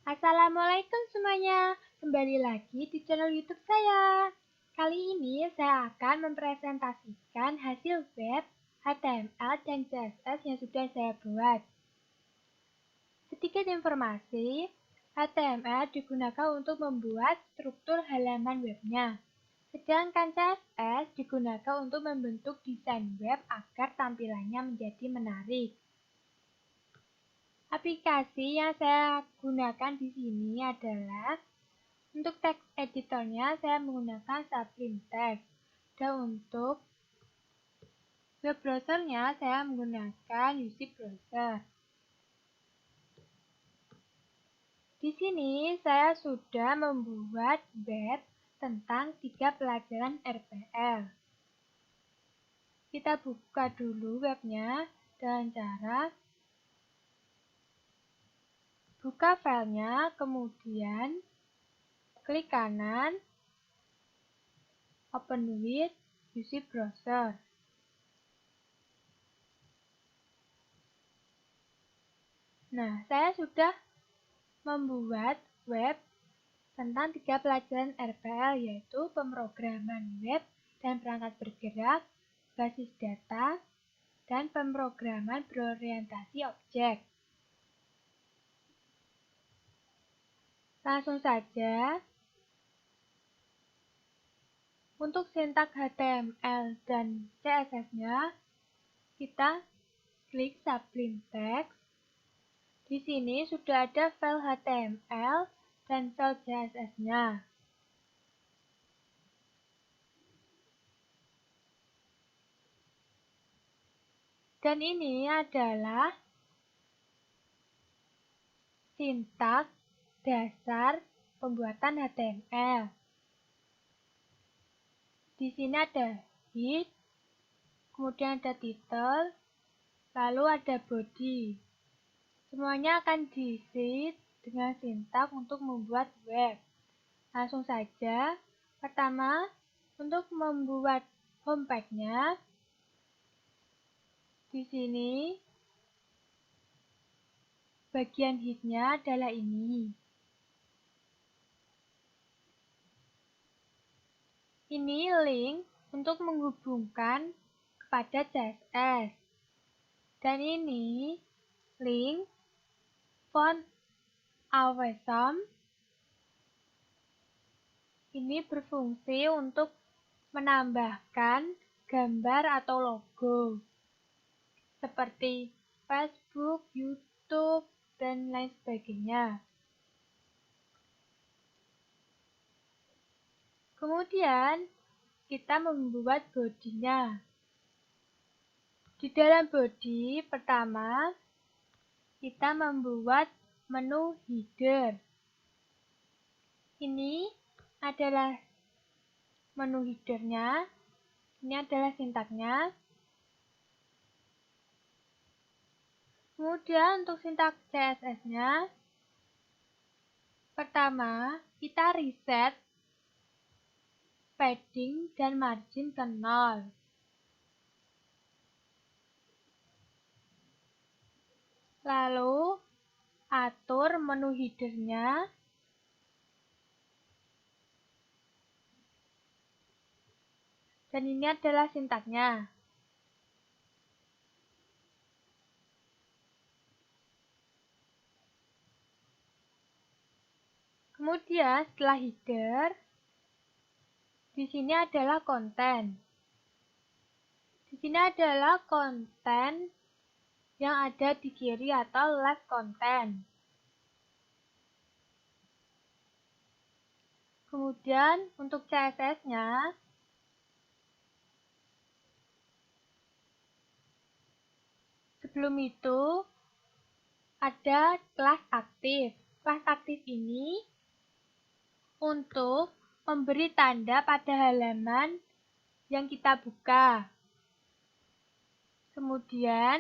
Assalamualaikum semuanya, kembali lagi di channel YouTube saya. Kali ini saya akan mempresentasikan hasil web, HTML, dan CSS yang sudah saya buat. Sedikit informasi, HTML digunakan untuk membuat struktur halaman webnya, sedangkan CSS digunakan untuk membentuk desain web agar tampilannya menjadi menarik. Aplikasi yang saya gunakan di sini adalah untuk text editornya saya menggunakan Sublime Text, dan untuk web browsernya saya menggunakan UC Browser. Di sini saya sudah membuat web tentang 3 pelajaran RPL. Kita buka dulu webnya dengan cara buka filenya, kemudian klik kanan, open with UC Browser. Nah, saya sudah membuat web tentang 3 pelajaran RPL, yaitu pemrograman web dan perangkat bergerak, basis data, dan pemrograman berorientasi objek. Langsung saja, untuk sintak HTML dan CSS-nya, kita klik Sublime Text. Di sini sudah ada file HTML dan file CSS-nya. Dan ini adalah sintak dasar pembuatan HTML. Di sini ada head, kemudian ada title, lalu ada body. Semuanya akan diisi dengan sintak untuk membuat web. Langsung saja, pertama untuk membuat homepage-nya, di sini bagian head-nya adalah ini. Ini link untuk menghubungkan kepada CSS. Dan ini link font awesome. Ini berfungsi untuk menambahkan gambar atau logo seperti Facebook, YouTube, dan lain sebagainya. Kemudian kita membuat bodinya. Di dalam body pertama kita membuat menu header. Ini adalah menu headernya. Ini adalah sintaknya. Kemudian untuk sintak CSS-nya, pertama kita reset padding dan margin ke 0. Lalu atur menu headernya. Dan ini adalah sintaknya. Kemudian setelah header, di sini adalah konten. Di sini adalah konten yang ada di kiri atau left content. Kemudian untuk CSS-nya, sebelum itu ada kelas aktif. Kelas aktif ini untuk memberi tanda pada halaman yang kita buka. Kemudian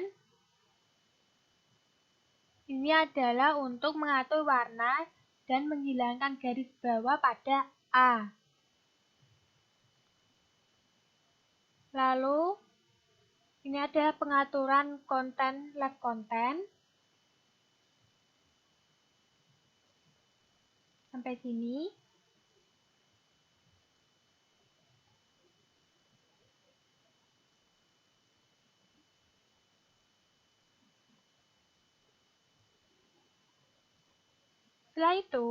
ini adalah untuk mengatur warna dan menghilangkan garis bawah pada A. Lalu ini adalah pengaturan konten left content. Sampai sini. Setelah itu,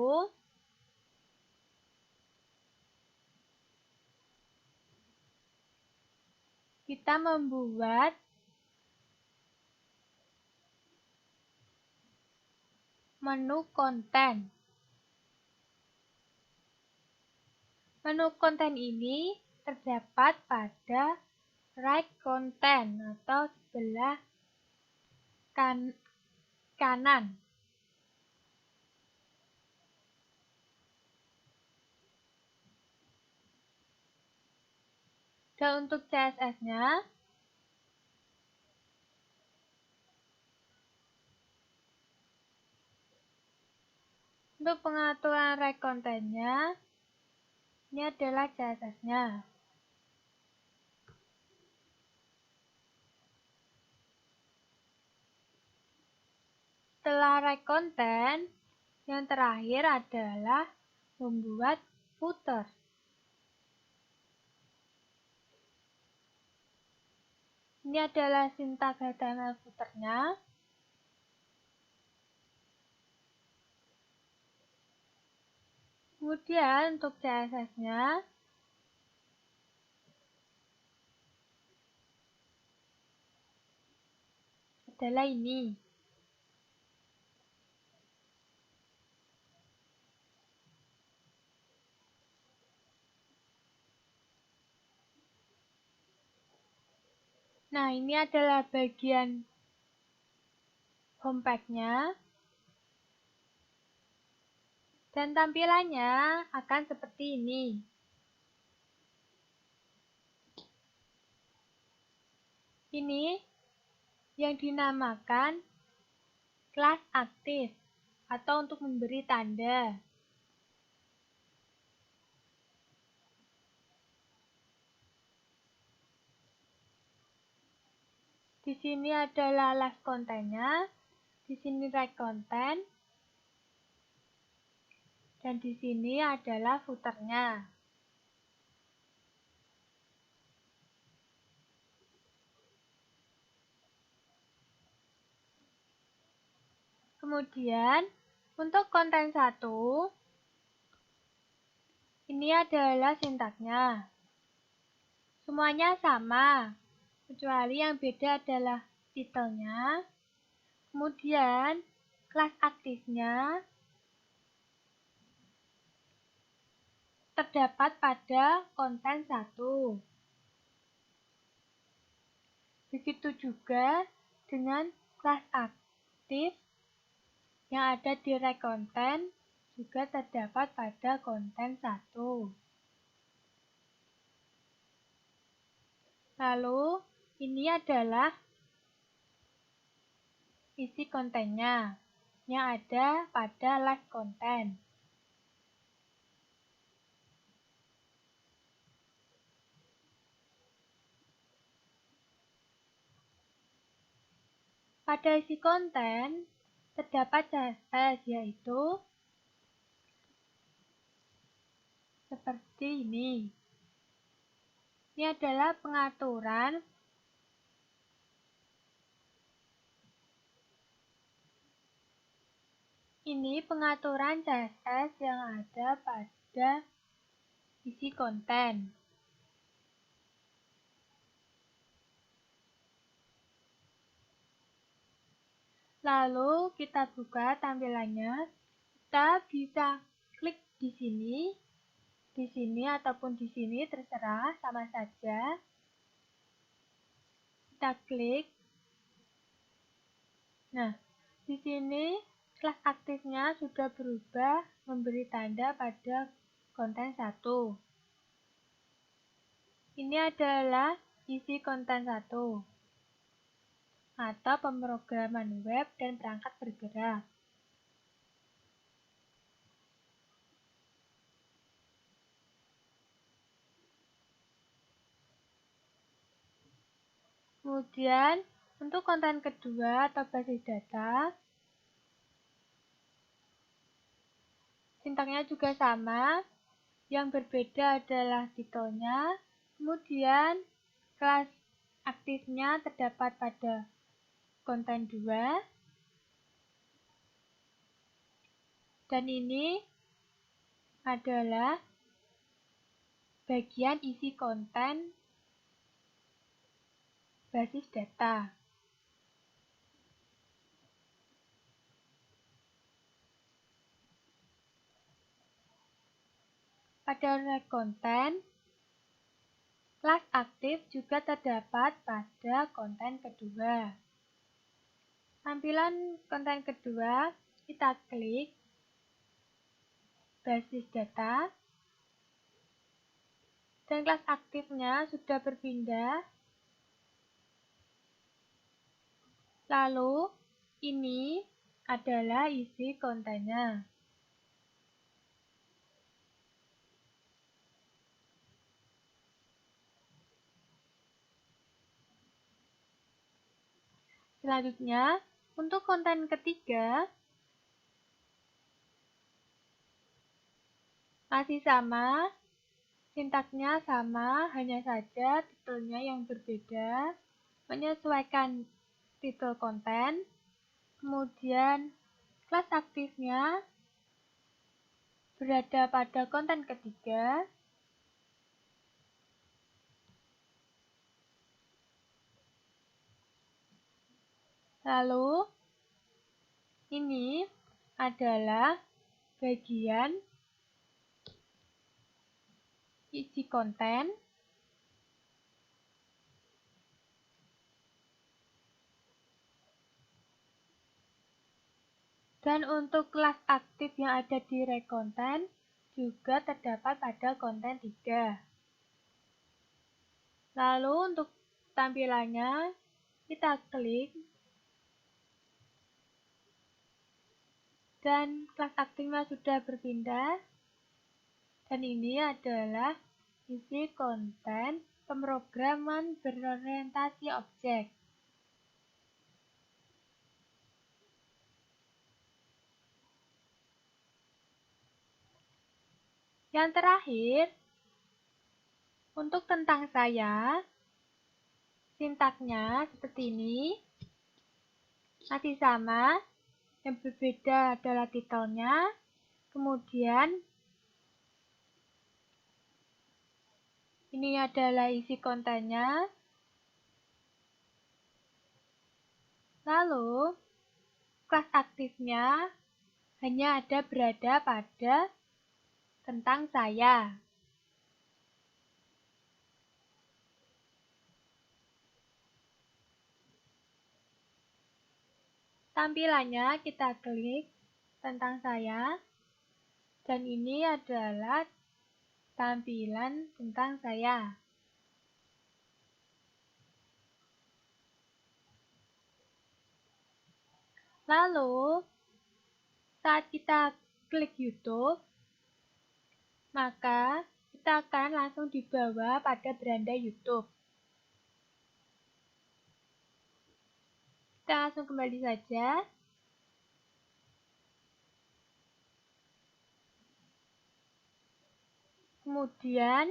kita membuat menu konten. Menu konten ini terdapat pada right content atau sebelah kanan. Dan untuk CSS-nya, untuk pengaturan right content-nya, ini adalah CSS-nya. Setelah right content, yang terakhir adalah membuat footer. Ini adalah sintaks HTML footernya. Kemudian untuk CSS-nya, adalah ini. Nah, ini adalah bagian homepage-nya. Dan tampilannya akan seperti ini. Ini yang dinamakan kelas aktif atau untuk memberi tanda. Di sini adalah last content-nya, di sini right content, dan di sini adalah footer-nya. Kemudian, untuk konten 1, ini adalah sintaknya. Semuanya sama, kecuali yang beda adalah titelnya. Kemudian, kelas aktifnya terdapat pada konten 1. Begitu juga dengan kelas aktif yang ada di right content juga terdapat pada konten 1. Lalu, ini adalah isi kontennya yang ada pada last content. Pada isi konten, terdapat CSS, yaitu seperti ini. Ini adalah pengaturan CSS yang ada pada isi konten. Lalu kita buka tampilannya. Kita bisa klik di sini ataupun di sini, terserah, sama saja. Kita klik. Nah, di sini kelas aktifnya sudah berubah memberi tanda pada konten 1. Ini adalah isi konten 1 atau pemrograman web dan perangkat bergerak. Kemudian, untuk konten kedua atau basis data, sintaknya juga sama. Yang berbeda adalah titelnya. Kemudian kelas aktifnya terdapat pada konten 2. Dan ini adalah bagian isi konten basis data. Pada rek konten, kelas aktif juga terdapat pada konten kedua. Tampilan konten kedua, kita klik basis data, dan kelas aktifnya sudah berpindah. Lalu, ini adalah isi kontennya. Selanjutnya, untuk konten ketiga, masih sama, sintaknya sama, hanya saja titelnya yang berbeda, menyesuaikan titel konten, kemudian kelas aktifnya berada pada konten ketiga, lalu ini adalah bagian isi konten. Dan untuk kelas aktif yang ada di rek konten juga terdapat pada konten 3. Lalu untuk tampilannya, kita klik dan kelas aktifnya sudah berpindah. Dan ini adalah isi konten pemrograman berorientasi objek. Yang terakhir, untuk tentang saya, sintaknya seperti ini, masih sama, yang berbeda adalah titelnya, kemudian ini adalah isi kontennya, lalu kelas aktifnya hanya ada berada pada tentang saya. Tampilannya kita klik tentang saya, dan ini adalah tampilan tentang saya. Lalu, saat kita klik YouTube, maka kita akan langsung dibawa pada beranda YouTube. Kita langsung kembali saja. Kemudian,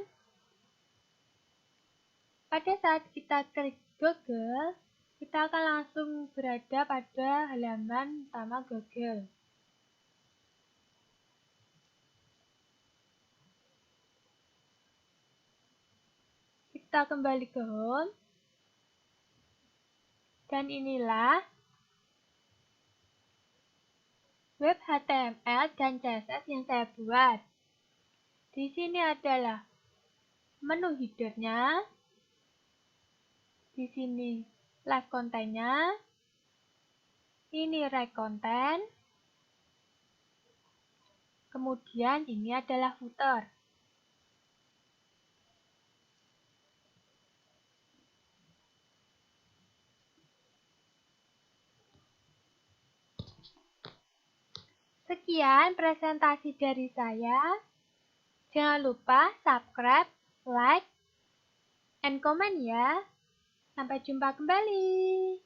pada saat kita klik Google, kita akan langsung berada pada halaman utama Google. Kita kembali ke home. Dan inilah web HTML dan CSS yang saya buat. Di sini adalah menu header-nya. Di sini live kontennya. Ini rek konten. Kemudian ini adalah footer. Sekian presentasi dari saya. Jangan lupa subscribe, like, and comment ya. Sampai jumpa kembali.